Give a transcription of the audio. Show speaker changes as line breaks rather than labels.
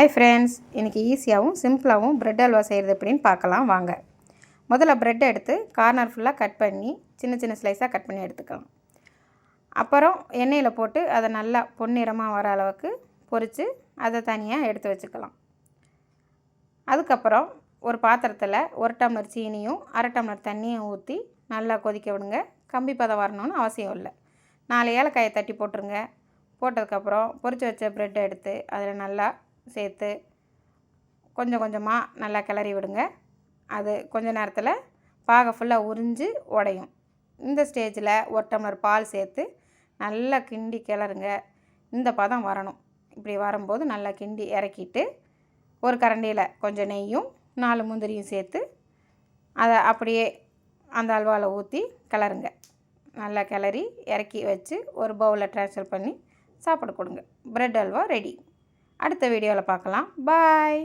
Hi friends, இன்றைக்கி ஈஸியாகவும் சிம்பிளாகவும் bread halwa செய்கிறது எப்படின்னு பார்க்கலாம் வாங்க. முதல்ல ப்ரெட் எடுத்து கார்னர் ஃபுல்லாக கட் பண்ணி சின்ன சின்ன ஸ்லைஸாக கட் பண்ணி எடுத்துக்கலாம். அப்புறம் எண்ணெயில் போட்டு அதை நல்லா பொன்னிறமாக வர அளவுக்கு பொரித்து அதை தனியாக எடுத்து வச்சுக்கலாம். அதுக்கப்புறம் ஒரு பாத்திரத்தில் 1 டம்ளர் சீனியும் 1/2 டம்ளர் தண்ணியும் ஊற்றி நல்லா கொதிக்க விடுங்க. கம்பி பதம் வரணும்னு அவசியம் இல்லை. 4 ஏலக்காயை தட்டி போட்டுருங்க. போட்டதுக்கப்புறம் பொரித்து வச்ச ப்ரெட்டை எடுத்து அதில் நல்லா சேர்த்து கொஞ்சம் கொஞ்சமாக நல்லா கிளறி விடுங்க. அது கொஞ்ச நேரத்தில் பாகை ஃபுல்லாக உறிஞ்சு உடையும். இந்த ஸ்டேஜில் 1 டம்ளர் பால் சேர்த்து நல்லா கிண்டி கிளறுங்க. இந்த பதம் வரணும். இப்படி வரும்போது நல்லா கிண்டி இறக்கிட்டு ஒரு கரண்டியில் கொஞ்சம் நெய்யும் 4 முந்திரியும் சேர்த்து அதை அப்படியே அந்த அல்வாவில் ஊற்றி கிளறுங்க. நல்லா கிளறி இறக்கி வச்சு ஒரு பவுலில் ட்ரான்ஸ்ஃபர் பண்ணி சாப்பிட கொடுங்க. Bread halwa ready. அடுத்த வீடியோவில் பார்க்கலாம். பாய்.